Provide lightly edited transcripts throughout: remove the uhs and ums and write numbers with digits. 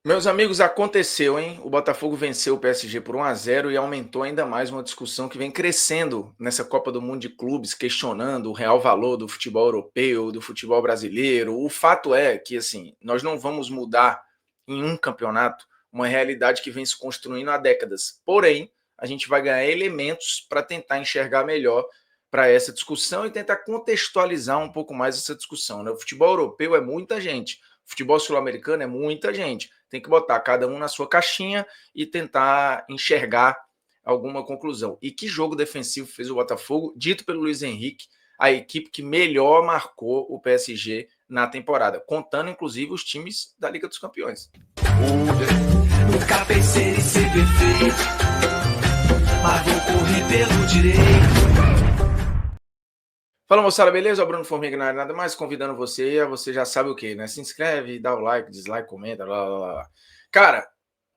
Meus amigos, aconteceu, hein? O Botafogo venceu o PSG por 1-0 e aumentou ainda mais uma discussão que vem crescendo nessa Copa do Mundo de Clubes, questionando o real valor do futebol europeu, do futebol brasileiro. O fato é que, assim, nós não vamos mudar em um campeonato uma realidade que vem se construindo há décadas. Porém, a gente vai ganhar elementos para tentar enxergar melhor para essa discussão e tentar contextualizar um pouco mais essa discussão, né? O futebol europeu é muita gente, o futebol sul-americano é muita gente. Tem que botar cada um na sua caixinha e tentar enxergar alguma conclusão. E que jogo defensivo fez o Botafogo, dito pelo Luiz Henrique, a equipe que melhor marcou o PSG na temporada, contando inclusive os times da Liga dos Campeões. Nunca pensei em ser perfeito, mas vou correr pelo direito. Fala moçada, beleza? O Bruno Formiga não é nada mais convidando você já sabe o que, né? Se inscreve, dá o like, dislike, comenta, blá blá blá. Cara,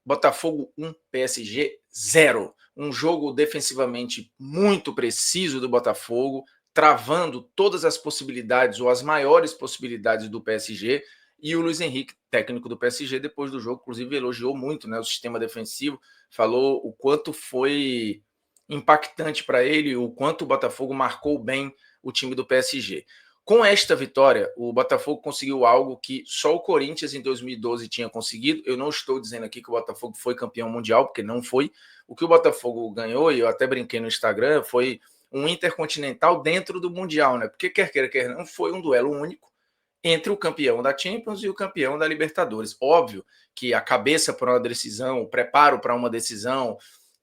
Botafogo 1, PSG 0. Um jogo defensivamente muito preciso do Botafogo, travando todas as possibilidades ou as maiores possibilidades do PSG. E o Luiz Henrique, técnico do PSG, depois do jogo, inclusive elogiou muito, né, o sistema defensivo, falou o quanto foi impactante para ele, o quanto o Botafogo marcou bem o time do PSG. Com esta vitória, o Botafogo conseguiu algo que só o Corinthians em 2012 tinha conseguido. Eu não estou dizendo aqui que o Botafogo foi campeão mundial, porque não foi. O que o Botafogo ganhou, e eu até brinquei no Instagram, foi um intercontinental dentro do Mundial, né? Porque quer queira, quer não, foi um duelo único entre o campeão da Champions e o campeão da Libertadores. Óbvio que a cabeça para uma decisão, o preparo para uma decisão,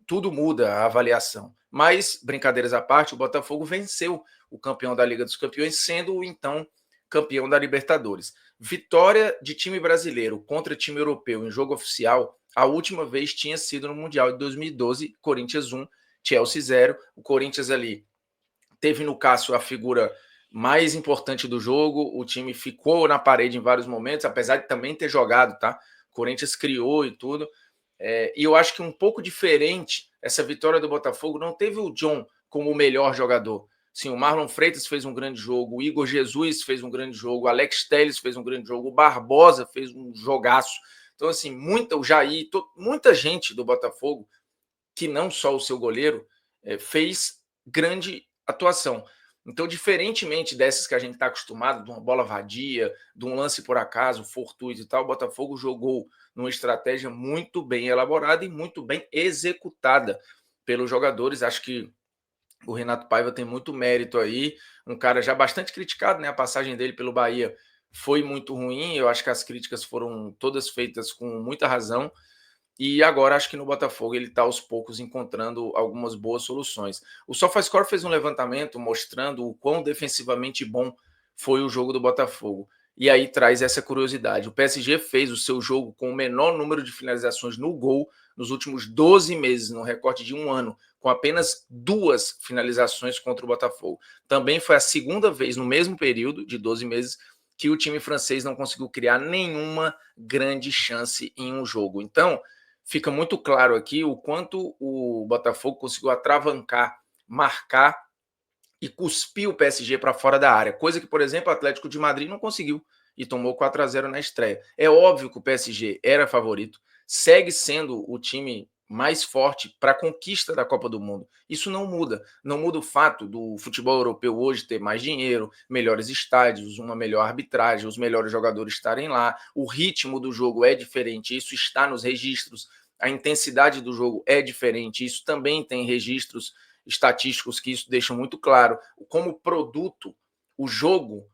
tudo muda a avaliação. Mas, brincadeiras à parte, o Botafogo venceu o campeão da Liga dos Campeões, sendo o então campeão da Libertadores. Vitória de time brasileiro contra time europeu em jogo oficial, a última vez tinha sido no Mundial de 2012, Corinthians 1, Chelsea 0. O Corinthians ali teve no Cássio a figura mais importante do jogo, o time ficou na parede em vários momentos, apesar de também ter jogado, tá? O Corinthians criou e tudo. E eu acho que um pouco diferente essa vitória do Botafogo, não teve o John como o melhor jogador. Sim, o Marlon Freitas fez um grande jogo, o Igor Jesus fez um grande jogo, o Alex Telles fez um grande jogo, o Barbosa fez um jogaço. Então, assim, o Jair, muita gente do Botafogo, que não só o seu goleiro, fez grande atuação. Então, diferentemente dessas que a gente está acostumado, de uma bola vadia, de um lance por acaso, fortuito e tal, o Botafogo jogou numa estratégia muito bem elaborada e muito bem executada pelos jogadores. Acho que o Renato Paiva tem muito mérito aí, um cara já bastante criticado, né? A passagem dele pelo Bahia foi muito ruim, eu acho que as críticas foram todas feitas com muita razão, e agora acho que no Botafogo ele está aos poucos encontrando algumas boas soluções. O SofaScore fez um levantamento mostrando o quão defensivamente bom foi o jogo do Botafogo. E aí traz essa curiosidade. O PSG fez o seu jogo com o menor número de finalizações no gol nos últimos 12 meses, no recorte de um ano, com apenas 2 finalizações contra o Botafogo. Também foi a segunda vez no mesmo período de 12 meses que o time francês não conseguiu criar nenhuma grande chance em um jogo. Então, fica muito claro aqui o quanto o Botafogo conseguiu atravancar, marcar e cuspir o PSG para fora da área, coisa que, por exemplo, o Atlético de Madrid não conseguiu e tomou 4-0 na estreia. É óbvio que o PSG era favorito, segue sendo o time mais forte para a conquista da Copa do Mundo. Isso não muda. Não muda o fato do futebol europeu hoje ter mais dinheiro, melhores estádios, uma melhor arbitragem, os melhores jogadores estarem lá. O ritmo do jogo é diferente, isso está nos registros. A intensidade do jogo é diferente, isso também tem registros estatísticos que isso deixa muito claro. Como produto, o jogo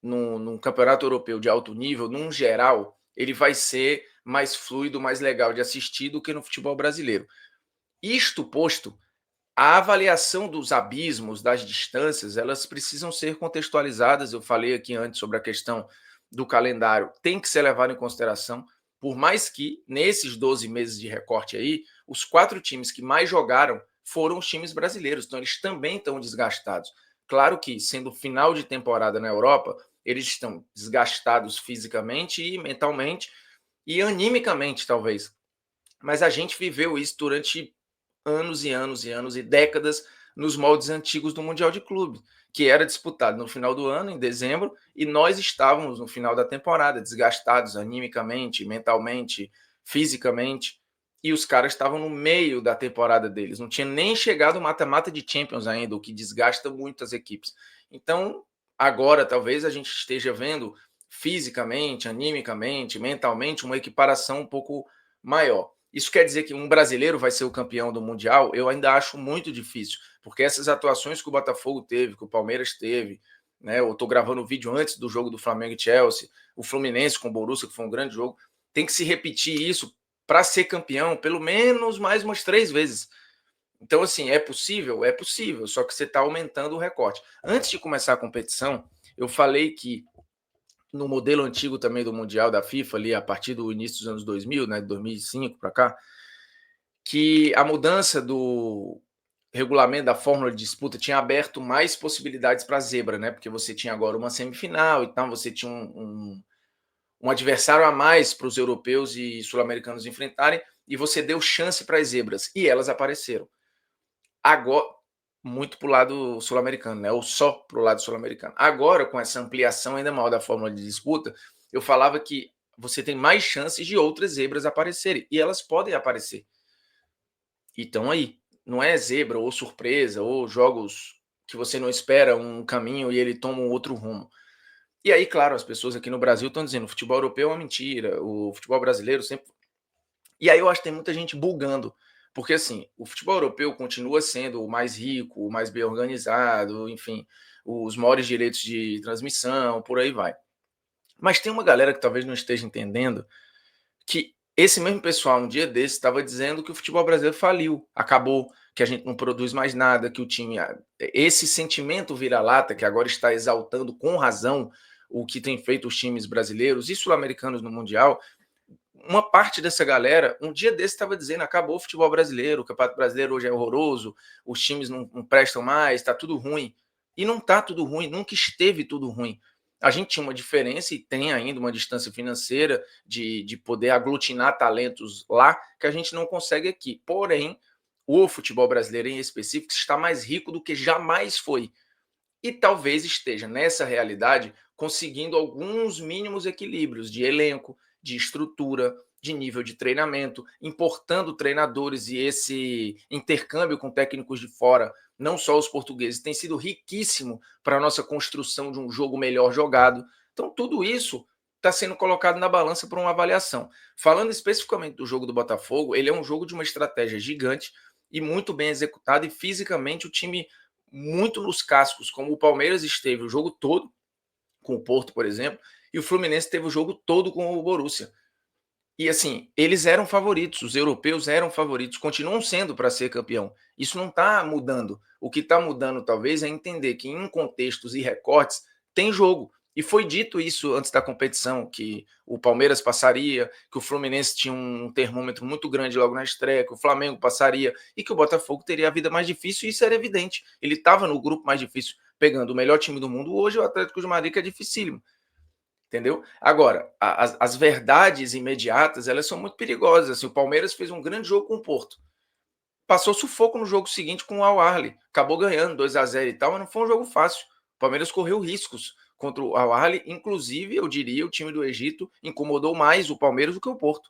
num campeonato europeu de alto nível, num geral, ele vai ser mais fluido, mais legal de assistir do que no futebol brasileiro. Isto posto, a avaliação dos abismos, das distâncias, elas precisam ser contextualizadas. Eu falei aqui antes sobre a questão do calendário, tem que ser levado em consideração, por mais que nesses 12 meses de recorte aí, os 4 times que mais jogaram foram os times brasileiros, então eles também estão desgastados. Claro que, sendo final de temporada na Europa, eles estão desgastados fisicamente e mentalmente e animicamente, talvez. Mas a gente viveu isso durante anos e anos e anos e décadas nos moldes antigos do Mundial de Clube, que era disputado no final do ano, em dezembro, e nós estávamos no final da temporada, desgastados animicamente, mentalmente, fisicamente, e os caras estavam no meio da temporada deles, não tinha nem chegado o mata-mata de Champions ainda, o que desgasta muito as equipes. Então, agora talvez a gente esteja vendo fisicamente, animicamente, mentalmente, uma equiparação um pouco maior. Isso quer dizer que um brasileiro vai ser o campeão do Mundial? Eu ainda acho muito difícil, porque essas atuações que o Botafogo teve, que o Palmeiras teve, né? Eu estou gravando o vídeo antes do jogo do Flamengo e Chelsea, o Fluminense com o Borussia, que foi um grande jogo, tem que se repetir isso para ser campeão, pelo menos mais umas 3 vezes. Então, assim, é possível? É possível, só que você está aumentando o recorte. Antes de começar a competição, eu falei que no modelo antigo também do Mundial da FIFA, ali a partir do início dos anos 2000, né, de 2005 para cá, que a mudança do regulamento da fórmula de disputa tinha aberto mais possibilidades para a zebra, né? Porque você tinha agora uma semifinal e tal, você tinha um adversário a mais para os europeus e sul-americanos enfrentarem, e você deu chance para as zebras, e elas apareceram. Agora, muito para o lado sul-americano, né? Ou só para o lado sul-americano. Agora, com essa ampliação ainda maior da fórmula de disputa, eu falava que você tem mais chances de outras zebras aparecerem, e elas podem aparecer. E estão aí. Não é zebra ou surpresa ou jogos que você não espera um caminho e ele toma um outro rumo. E aí, claro, as pessoas aqui no Brasil estão dizendo: o futebol europeu é uma mentira, o futebol brasileiro sempre. E aí eu acho que tem muita gente bulgando, porque assim, o futebol europeu continua sendo o mais rico, o mais bem organizado, enfim, os maiores direitos de transmissão, por aí vai. Mas tem uma galera que talvez não esteja entendendo que esse mesmo pessoal, um dia desse, estava dizendo que o futebol brasileiro faliu, acabou, que a gente não produz mais nada, que o time. Esse sentimento vira-lata, que agora está exaltando com razão o que tem feito os times brasileiros e sul-americanos no Mundial, uma parte dessa galera, um dia desse, estava dizendo: acabou o futebol brasileiro, o Campeonato Brasileiro hoje é horroroso, os times não prestam mais, está tudo ruim. E não está tudo ruim, nunca esteve tudo ruim. A gente tinha uma diferença e tem ainda uma distância financeira de poder aglutinar talentos lá que a gente não consegue aqui. Porém, o futebol brasileiro em específico está mais rico do que jamais foi. E talvez esteja nessa realidade conseguindo alguns mínimos equilíbrios de elenco, de estrutura, de nível de treinamento, importando treinadores, e esse intercâmbio com técnicos de fora, não só os portugueses, tem sido riquíssimo para a nossa construção de um jogo melhor jogado. Então, tudo isso está sendo colocado na balança para uma avaliação. Falando especificamente do jogo do Botafogo, ele é um jogo de uma estratégia gigante e muito bem executado, e fisicamente o time muito nos cascos, como o Palmeiras esteve o jogo todo com o Porto, por exemplo, e o Fluminense teve o jogo todo com o Borussia. E assim, eles eram favoritos, os europeus eram favoritos, continuam sendo para ser campeão. Isso não está mudando. O que está mudando, talvez, é entender que em contextos e recortes tem jogo. E foi dito isso antes da competição, que o Palmeiras passaria, que o Fluminense tinha um termômetro muito grande logo na estreia, que o Flamengo passaria e que o Botafogo teria a vida mais difícil, e isso era evidente. Ele estava no grupo mais difícil, pegando o melhor time do mundo. Hoje o Atlético de Madrid, que é dificílimo. Entendeu? Agora, as verdades imediatas, elas são muito perigosas. Assim, o Palmeiras fez um grande jogo com o Porto. Passou sufoco no jogo seguinte com o Al-Ahly. Acabou ganhando 2-0 e tal, mas não foi um jogo fácil. O Palmeiras correu riscos contra o Al-Ahly. Inclusive, eu diria, o time do Egito incomodou mais o Palmeiras do que o Porto.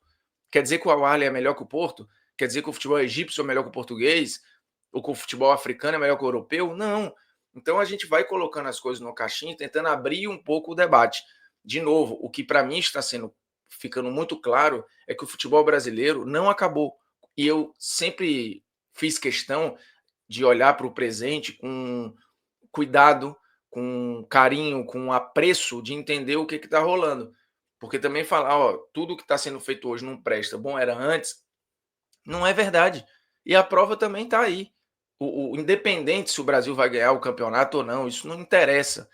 Quer dizer que o Al-Ahly é melhor que o Porto? Quer dizer que o futebol egípcio é melhor que o português? Ou que o futebol africano é melhor que o europeu? Não. Então a gente vai colocando as coisas no caixinho, tentando abrir um pouco o debate. De novo, o que para mim está ficando muito claro é que o futebol brasileiro não acabou. E eu sempre fiz questão de olhar para o presente com cuidado, com carinho, com apreço, de entender o que está rolando. Porque também falar: ó, tudo que está sendo feito hoje não presta, bom era antes, não é verdade. E a prova também está aí. Independente se o Brasil vai ganhar o campeonato ou não, isso não interessa.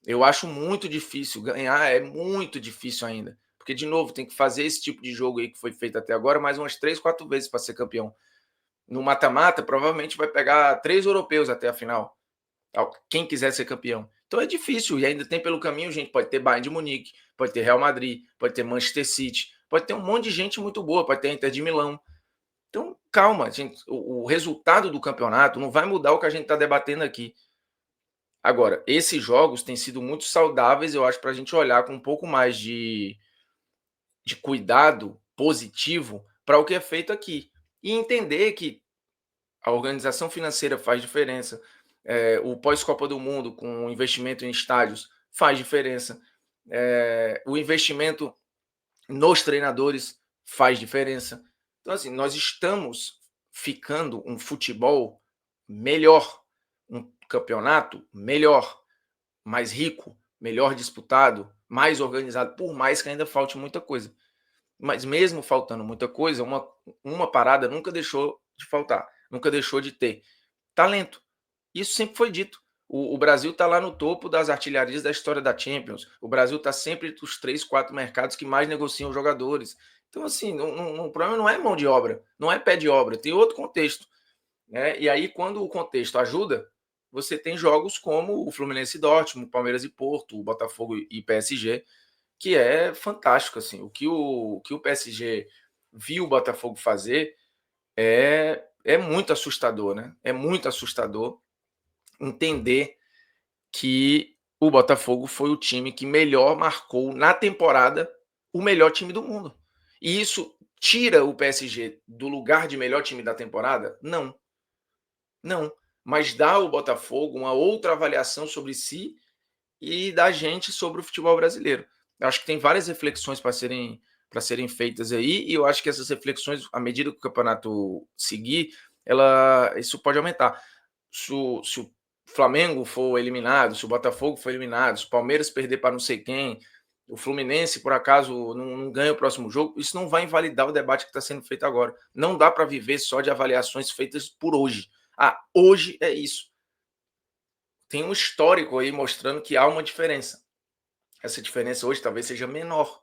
Eu acho muito difícil ganhar, é muito difícil ainda. Porque, de novo, tem que fazer esse tipo de jogo aí que foi feito até agora mais umas 3, 4 vezes para ser campeão. No mata-mata, provavelmente vai pegar 3 europeus até a final. Quem quiser ser campeão. Então é difícil. E ainda tem pelo caminho, gente, pode ter Bayern de Munique, pode ter Real Madrid, pode ter Manchester City, pode ter um monte de gente muito boa, pode ter Inter de Milão. Então, calma, gente. O resultado do campeonato não vai mudar o que a gente está debatendo aqui. Agora, esses jogos têm sido muito saudáveis, eu acho, para a gente olhar com um pouco mais de cuidado positivo para o que é feito aqui. E entender que a organização financeira faz diferença, o pós-Copa do Mundo com o investimento em estádios faz diferença, o investimento nos treinadores faz diferença. Então, assim, nós estamos ficando um futebol melhor, um campeonato melhor, mais rico, melhor disputado, mais organizado, por mais que ainda falte muita coisa. Mas mesmo faltando muita coisa, uma parada nunca deixou de faltar, nunca deixou de ter talento. Isso sempre foi dito. O Brasil está lá no topo das artilharias da história da Champions. O Brasil está sempre entre os 3, 4 mercados que mais negociam jogadores. Então, assim, o problema não é mão de obra, não é pé de obra, tem outro contexto. Né? E aí, quando o contexto ajuda, você tem jogos como o Fluminense e Dortmund, Palmeiras e Porto, o Botafogo e PSG, que é fantástico. Assim, o que o PSG viu o Botafogo fazer é muito assustador, né? É muito assustador entender que o Botafogo foi o time que melhor marcou na temporada o melhor time do mundo. E isso tira o PSG do lugar de melhor time da temporada? Não. Não. Mas dá ao Botafogo uma outra avaliação sobre si e da gente sobre o futebol brasileiro. Eu acho que tem várias reflexões para serem feitas aí, e eu acho que essas reflexões, à medida que o campeonato seguir, isso pode aumentar. Se o Flamengo for eliminado, se o Botafogo for eliminado, se o Palmeiras perder para não sei quem, o Fluminense, por acaso, não ganha o próximo jogo, isso não vai invalidar o debate que está sendo feito agora. Não dá para viver só de avaliações feitas por hoje. Hoje é isso. Tem um histórico aí mostrando que há uma diferença. Essa diferença hoje talvez seja menor,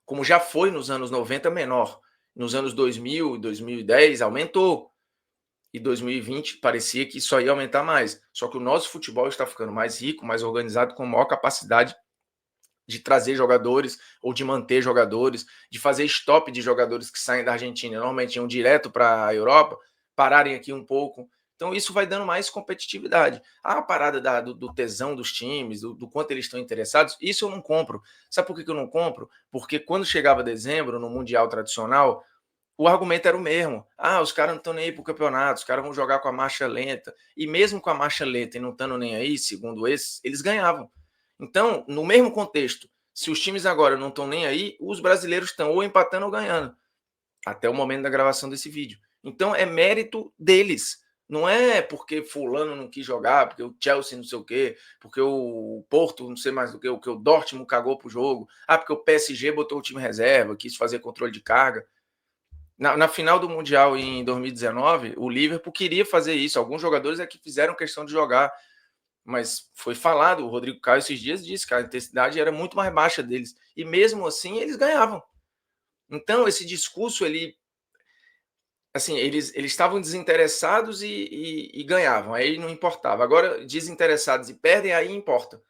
como já foi nos anos 90 menor. Nos anos 2000 e 2010 aumentou. E 2020 parecia que só ia aumentar mais. Só que o nosso futebol está ficando mais rico, mais organizado, com maior capacidade de trazer jogadores ou de manter jogadores, de fazer stop de jogadores que saem da Argentina, normalmente iam direto para a Europa, pararem aqui um pouco. Então isso vai dando mais competitividade. A parada do tesão dos times, do quanto eles estão interessados, isso eu não compro. Sabe por que eu não compro? Porque quando chegava dezembro, no Mundial tradicional, o argumento era o mesmo. Os caras não estão nem aí para o campeonato, os caras vão jogar com a marcha lenta. E mesmo com a marcha lenta e não estando nem aí, segundo esses, eles ganhavam. Então, no mesmo contexto, se os times agora não estão nem aí, os brasileiros estão ou empatando ou ganhando, até o momento da gravação desse vídeo. Então, é mérito deles. Não é porque fulano não quis jogar, porque o Chelsea não sei o quê, porque o Porto não sei mais do que o Dortmund cagou pro jogo, porque o PSG botou o time reserva, quis fazer controle de carga. Na final do Mundial em 2019, o Liverpool queria fazer isso. Alguns jogadores é que fizeram questão de jogar, mas foi falado, o Rodrigo Caio esses dias disse que a intensidade era muito mais baixa deles. E mesmo assim, eles ganhavam. Então, esse discurso, eles estavam desinteressados e ganhavam, aí não importava. Agora, desinteressados e perdem, aí importa.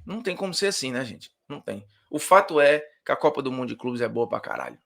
Não tem como ser assim, né, gente? Não tem. O fato é que a Copa do Mundo de Clubes é boa pra caralho.